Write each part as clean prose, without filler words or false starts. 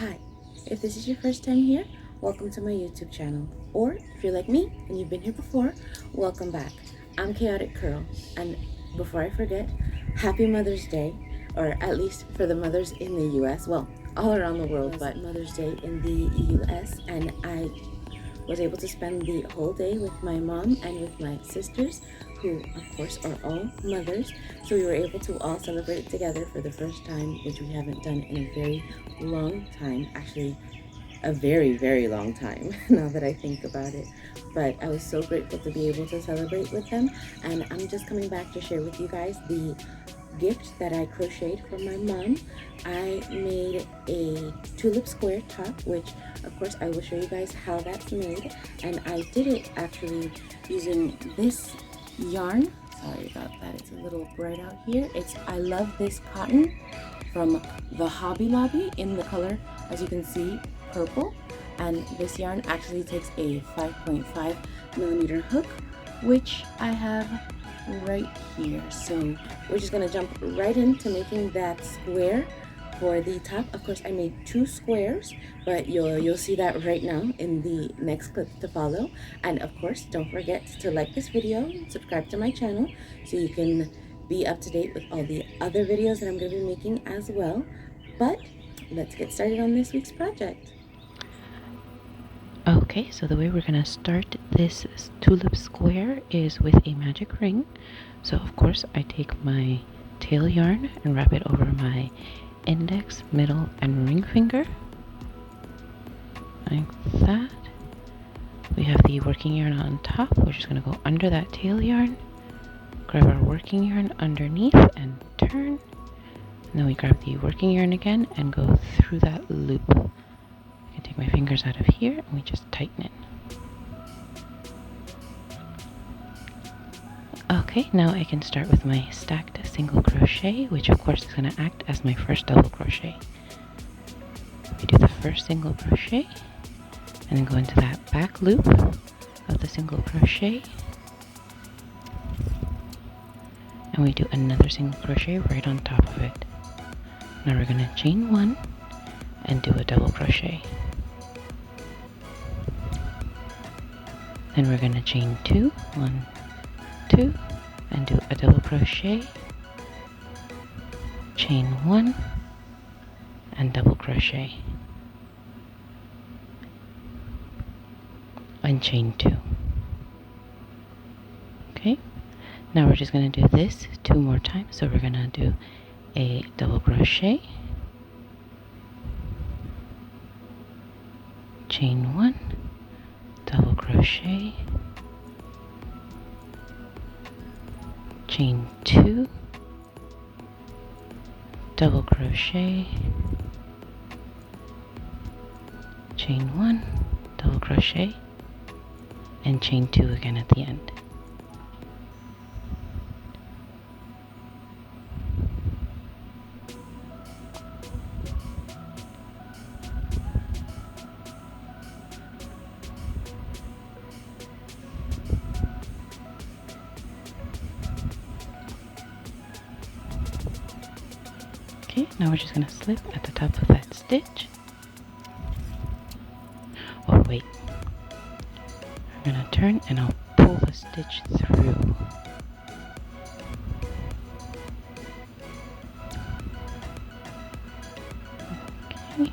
Hi, if this is your first time here, welcome to my YouTube channel. Or if you're like me and you've been here before, welcome back. I'm Chaotic Curl, and before I forget, happy Mother's Day, or at least for the mothers in the US, well, all around the world, but Mother's Day in the US, and I was able to spend the whole day with my mom and with my sisters, who of course are all mothers. So we were able to all celebrate together for the first time, which we haven't done in a very long time. Actually, a very, very long time now that I think about it. But I was so grateful to be able to celebrate with them. And I'm just coming back to share with you guys the gift that I crocheted for my mom. I made a tulip square top, which of course I will show you guys how that's made. And I did it actually using this yarn. Sorry about that, it's a little bright out here. I love this cotton from the Hobby Lobby in the color, as you can see, purple. And this yarn actually takes a 5.5 millimeter hook, which I have right here. So we're just gonna jump right into making that square for the top. Of course, I made 2 squares, but you'll see that right now in the next clip to follow. And of course, don't forget to like this video, subscribe to my channel so you can be up to date with all the other videos that I'm going to be making as well. But let's get started on this week's project. Okay, so the way we're going to start this tulip square is with a magic ring. So of course I take my tail yarn and wrap it over my index, middle, and ring finger. Like that. We have the working yarn on top. We're just going to go under that tail yarn, grab our working yarn underneath and turn. And then we grab the working yarn again and go through that loop. I can take my fingers out of here and we just tighten it. Okay, now I can start with my stacked single crochet, which of course is going to act as my first double crochet. We do the first single crochet and then go into that back loop of the single crochet, and we do another single crochet right on top of it. Now we're going to chain 1 and do a double crochet. Then we're going to chain 2, 1, 2, and do a double crochet, chain 1, and double crochet, and chain 2. Okay, now we're just going to do this 2 more times. So we're going to do a double crochet, chain 1, double crochet, chain 2, double crochet, chain 1, double crochet, and chain 2 again at the end. Okay, now we're just going to slip at the top of that stitch. Oh wait, I'm going to turn and I'll pull the stitch through. Okay.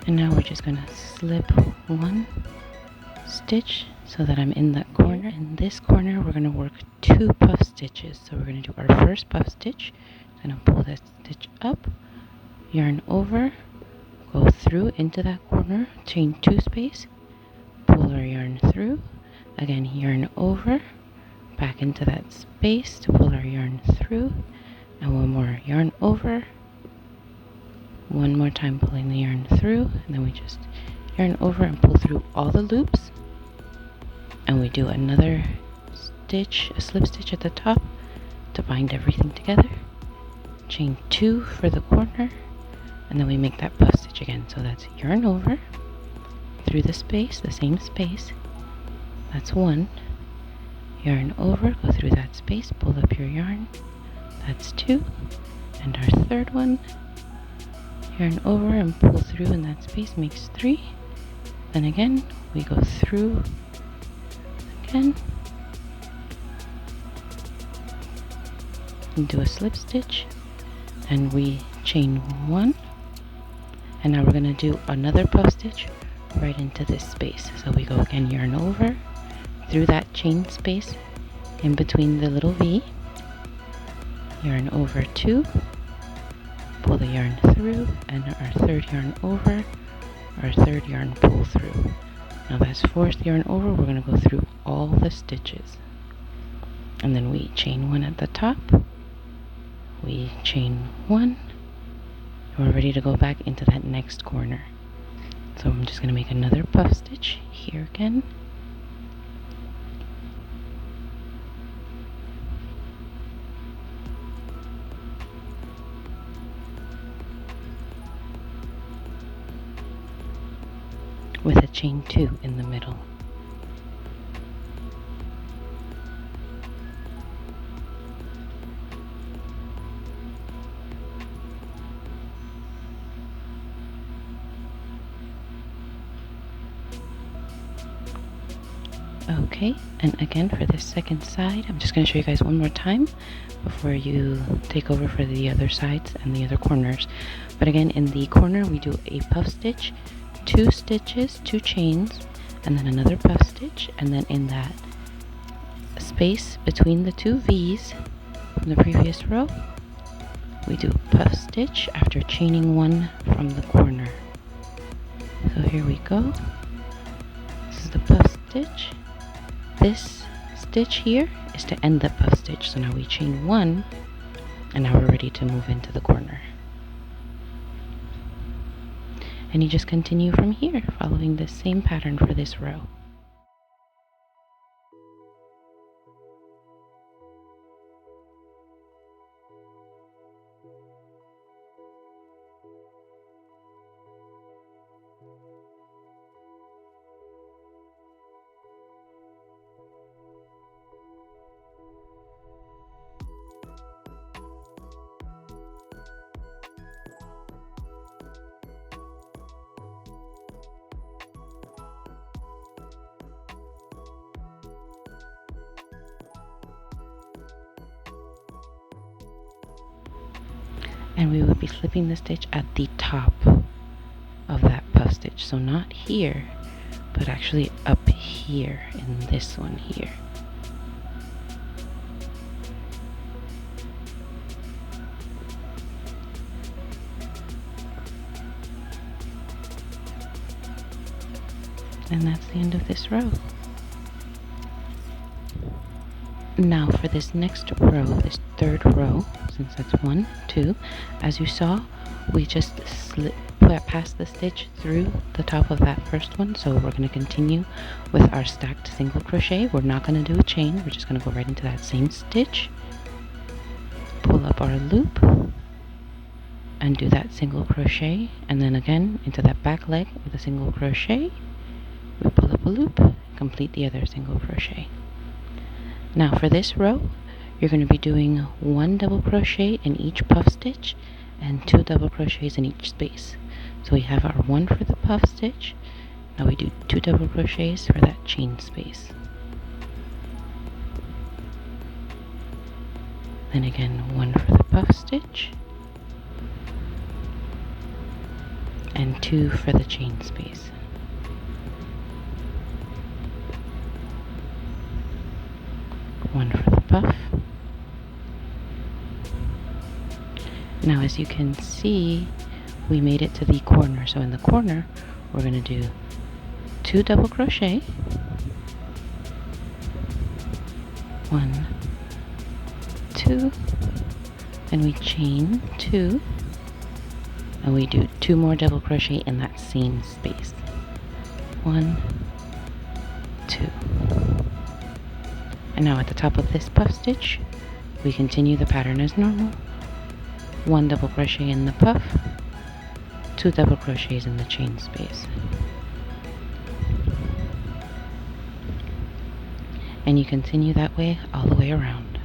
And now we're just going to slip 1 stitch so that I'm in that corner. In this corner we're going to work 2 puff stitches. So we're going to do our first puff stitch, going to pull that stitch up, yarn over, go through into that corner, chain 2 space, pull our yarn through, again yarn over, back into that space to pull our yarn through, and 1 more yarn over, 1 more time pulling the yarn through, and then we just yarn over and pull through all the loops, and we do another stitch, a slip stitch at the top to bind everything together, chain 2 for the corner, and then we make that puff stitch again. So that's yarn over, through the space, the same space, that's 1, yarn over, go through that space, pull up your yarn, that's 2, and our third one, yarn over and pull through in that space makes 3. Then again we go through again and do a slip stitch, and we chain 1, and now we're going to do another puff stitch right into this space. So we go again, yarn over through that chain space in between the little V, yarn over 2, pull the yarn through, and our third yarn over, our third yarn pull through. Now that's fourth yarn over. We're going to go through all the stitches, and then we chain 1 at the top, we chain 1, and we're ready to go back into that next corner. So I'm just going to make another puff stitch here again, with a chain 2 in the middle. Okay, and again for this second side, I'm just going to show you guys one more time before you take over for the other sides and the other corners. But again, in the corner we do a puff stitch, 2 stitches, 2 chains, and then another puff stitch, and then in that space between the 2 V's from the previous row, we do a puff stitch after chaining 1 from the corner. So here we go. This is the puff stitch. This stitch here is to end the puff stitch. So now we chain 1, and now we're ready to move into the corner. And you just continue from here, following the same pattern for this row. And we would be slipping the stitch at the top of that puff stitch. So not here, but actually up here in this one here. And that's the end of this row. Now for this next row, this third row, since that's 1, 2, as you saw, we just passed the stitch through the top of that first one. So we're going to continue with our stacked single crochet. We're not going to do a chain, we're just going to go right into that same stitch, pull up our loop, and do that single crochet, and then again into that back leg with a single crochet, we pull up a loop, complete the other single crochet. Now for this row, you're going to be doing 1 double crochet in each puff stitch and 2 double crochets in each space. So we have our 1 for the puff stitch, now we do 2 double crochets for that chain space. Then again 1 for the puff stitch and 2 for the chain space. One for the puff. Now as you can see, we made it to the corner. So in the corner, we're going to do 2 double crochet, 1, 2, and we chain 2, and we do 2 more double crochet in that same space. 1, 2. And now at the top of this puff stitch, we continue the pattern as normal. 1 double crochet in the puff, 2 double crochets in the chain space. And you continue that way all the way around.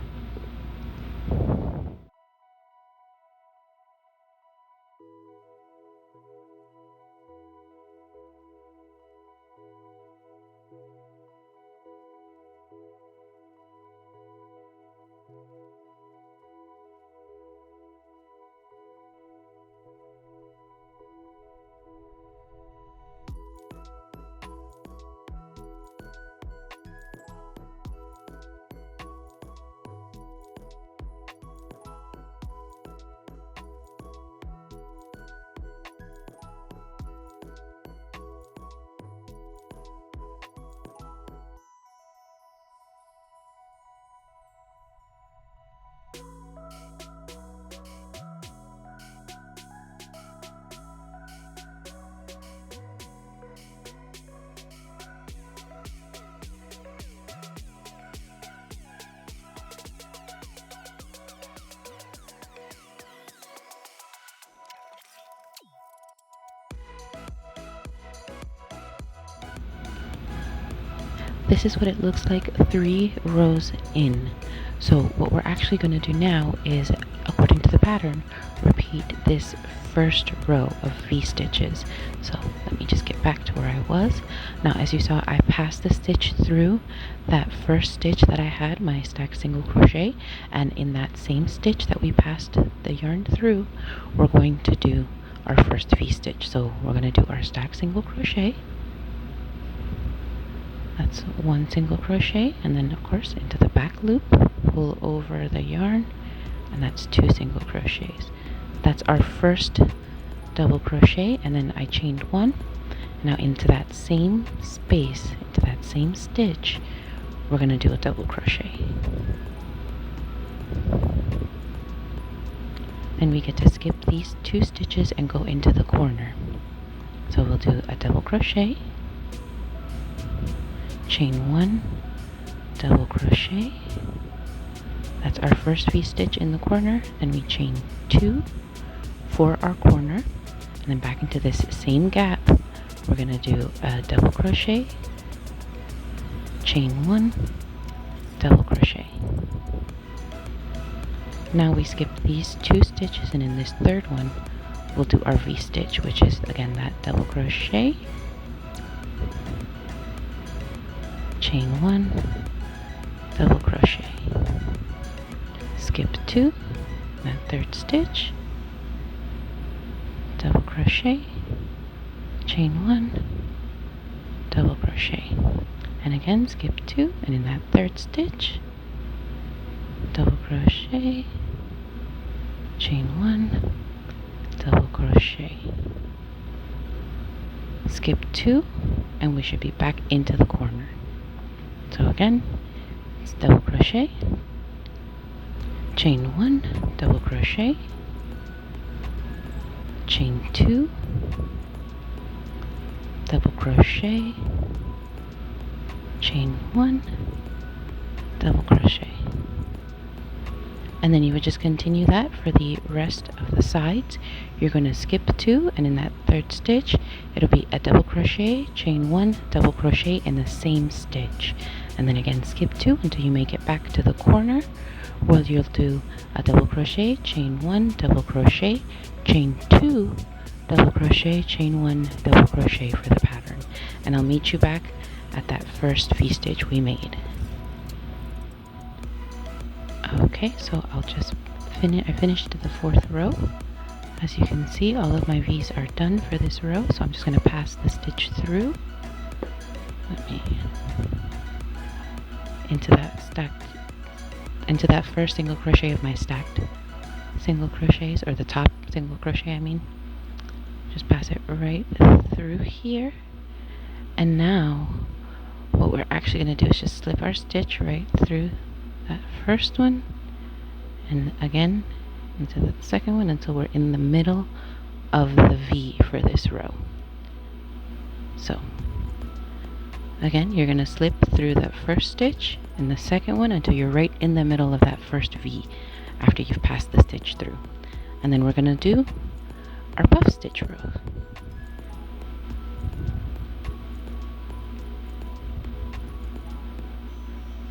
This is what it looks like 3 rows in. So what we're actually going to do now is, according to the pattern, repeat this first row of V-stitches. So let me just get back to where I was. Now as you saw, I passed the stitch through that first stitch that I had, my stacked single crochet, and in that same stitch that we passed the yarn through, we're going to do our first V-stitch. So we're going to do our stacked single crochet. That's 1 single crochet, and then of course into the back loop, pull over the yarn, and that's 2 single crochets. That's our first double crochet, and then I chained 1. Now into that same space, into that same stitch, we're going to do a double crochet. Then we get to skip these 2 stitches and go into the corner. So we'll do a double crochet, chain 1, double crochet. That's our first V-stitch in the corner. Then we chain 2 for our corner, and then back into this same gap we're going to do a double crochet, chain 1, double crochet. Now we skip these 2 stitches, and in this third one we'll do our V-stitch, which is again that double crochet, chain 1, double crochet, skip 2, that third stitch, double crochet, chain 1, double crochet, and again skip 2, and in that third stitch, double crochet, chain 1, double crochet, skip 2, and we should be back into the corner. So again, it's double crochet, chain 1, double crochet, chain 2, double crochet, chain 1, double crochet. And then you would just continue that for the rest of the sides. You're going to skip 2, and in that third stitch it'll be a double crochet, chain 1, double crochet in the same stitch, and then again skip 2 until you make it back to the corner, where you'll do a double crochet, chain 1, double crochet, chain 2, double crochet, chain 1, double crochet for the pattern. And I'll meet you back at that first V-stitch we made. Okay, so I'll just I finished the 4th row. As you can see, all of my V's are done for this row, so I'm just going to pass the stitch through. Let me into that first single crochet of my stacked single crochets, or the top single crochet I mean. Just pass it right through here. And now what we're actually going to do is just slip our stitch right through that first one, and again into the second one until we're in the middle of the V for this row. So again, you're going to slip through that first stitch and the second one until you're right in the middle of that first V after you've passed the stitch through. And then we're going to do our puff stitch row.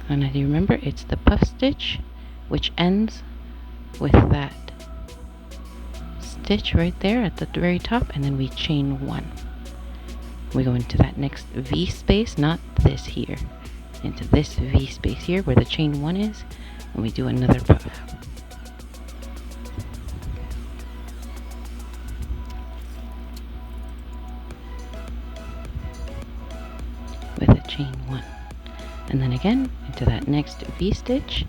And as you remember, it's the puff stitch which ends with that stitch right there at the very top, and then we chain 1. We go into that next V space, not this here, into this V space here where the chain 1 is, and we do another puff. With a chain 1. And then again, into that next V stitch,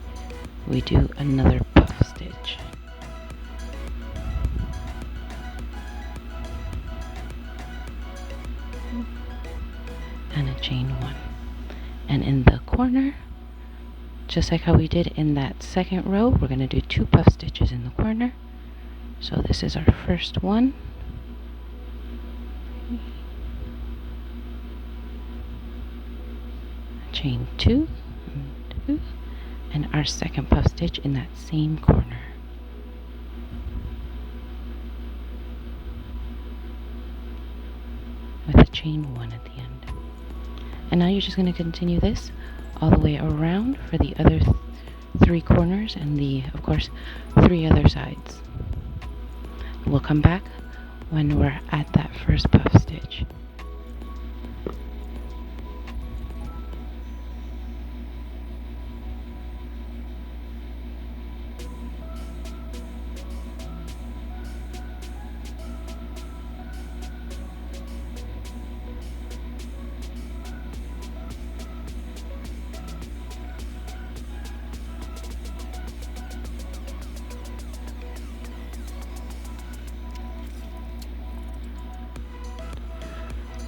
we do another puff stitch. And a chain 1. And in the corner, just like how we did in that second row, we're going to do 2 puff stitches in the corner. So this is our first one. Chain 2, 2, and our second puff stitch in that same corner. With a chain 1 at the end. And now you're just going to continue this all the way around for the other 3 corners and the, of course, 3 other sides. We'll come back when we're at that first puff stitch.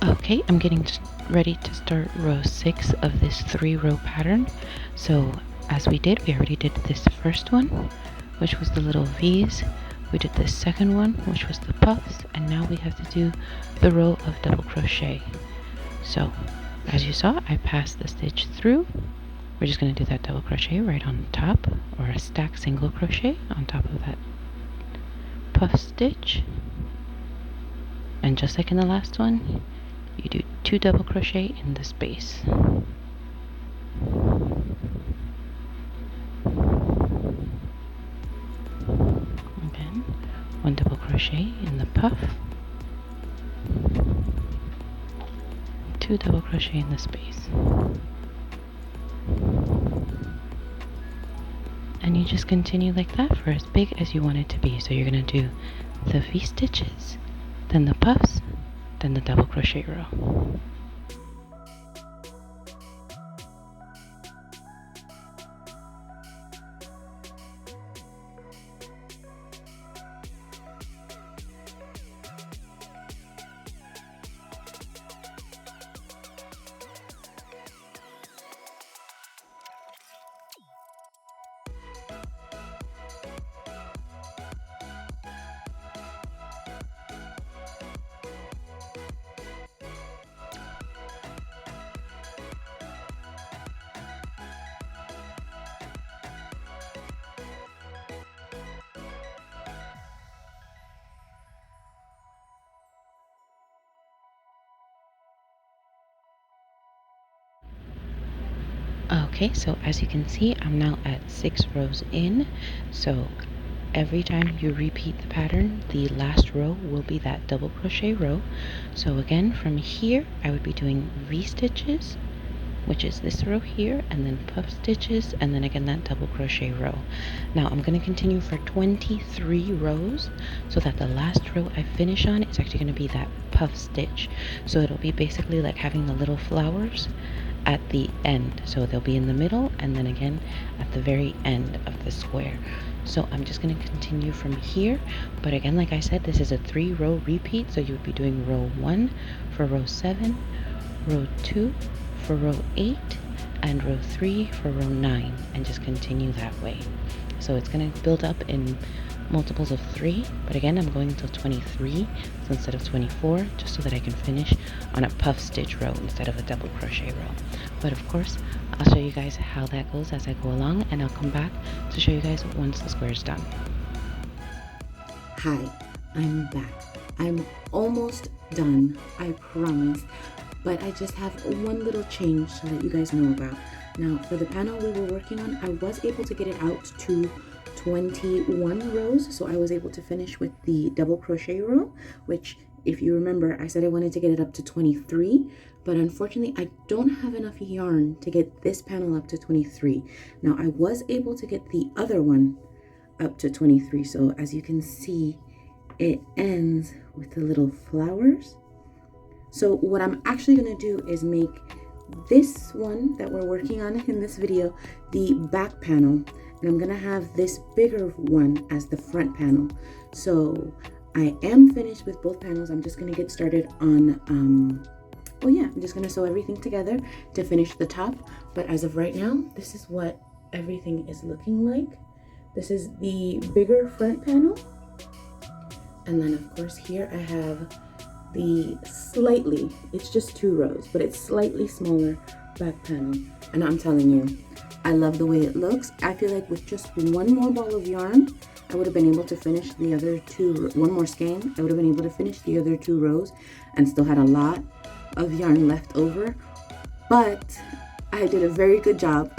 Okay, I'm getting ready to start row 6 of this 3-row pattern. So as we already did this first one, which was the little V's. We did this second one, which was the puffs, and now we have to do the row of double crochet. So as you saw, I passed the stitch through. We're just going to do that double crochet right on top, or a stack single crochet on top of that puff stitch. And just like in the last one, you do 2 double crochet in the space. Again, 1 double crochet in the puff, 2 double crochet in the space. And you just continue like that for as big as you want it to be. So you're going to do the V stitches, then the puffs, then the double crochet row. Okay, so as you can see, I'm now at 6 rows in. So every time you repeat the pattern, the last row will be that double crochet row. So again, from here, I would be doing V stitches, which is this row here, and then puff stitches, and then again that double crochet row. Now I'm going to continue for 23 rows, so that the last row I finish on is actually going to be that puff stitch. So it'll be basically like having the little flowers at the end. So they'll be in the middle, and then again at the very end of the square. So I'm just going to continue from here, but again, like I said, this is a 3-row repeat, so you would be doing row 1 for row 7, row 2 for row 8, and row 3 for row 9, and just continue that way. So it's going to build up in multiples of 3, but again, I'm going until 23 so instead of 24, just so that I can finish on a puff stitch row instead of a double crochet row. But of course, I'll show you guys how that goes as I go along, and I'll come back to show you guys once the square is done. Hi, I'm back. I'm almost done, I promise. But I just have one little change to let you guys know about. Now, for the panel we were working on, I was able to get it out to 21 rows, so I was able to finish with the double crochet row, which, if you remember, I said I wanted to get it up to 23, but unfortunately I don't have enough yarn to get this panel up to 23. Now, I was able to get the other one up to 23, so as you can see, it ends with the little flowers. So what I'm actually going to do is make this one that we're working on in this video the back panel, and I'm going to have this bigger one as the front panel. So I am finished with both panels. I'm just going to get started on I'm just going to sew everything together to finish the top. But as of right now, this is what everything is looking like. This is the bigger front panel. And then of course here I have the slightly, it's just 2 rows, but it's slightly smaller back panel. And I'm telling you, I love the way it looks. I feel like with just one more ball of yarn, I would have been able to finish the other 2, one more skein, I would have been able to finish the other 2 rows and still had a lot of yarn left over. But I did a very good job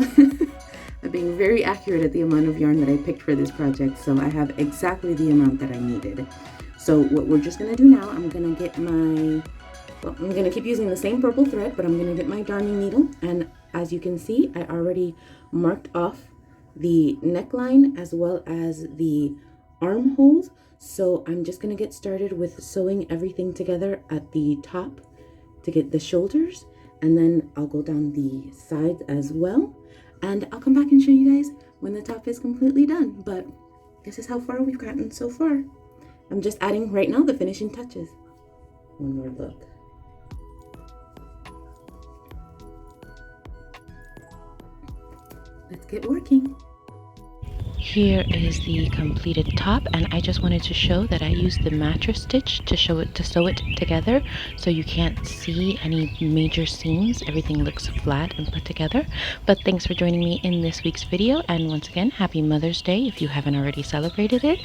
of being very accurate at the amount of yarn that I picked for this project. So I have exactly the amount that I needed. So what we're just gonna do now, I'm gonna get my, well, I'm gonna keep using the same purple thread, but I'm gonna get my darning needle. And as you can see, I already marked off the neckline as well as the armholes. So I'm just gonna get started with sewing everything together at the top to get the shoulders, and then I'll go down the sides as well. And I'll come back and show you guys when the top is completely done. But this is how far we've gotten so far. I'm just adding right now the finishing touches. One more look. Let's get working. Here is the completed top, and I just wanted to show that I used the mattress stitch to sew it together, so you can't see any major seams. Everything looks flat and put together. But thanks for joining me in this week's video, and once again, happy Mother's Day if you haven't already celebrated it.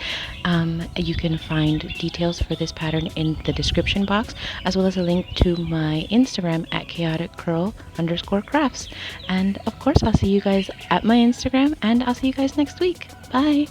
You can find details for this pattern in the description box, as well as a link to my Instagram at chaoticcurl_crafts. And of course, I'll see you guys at my Instagram, and I'll see you guys next week. Bye!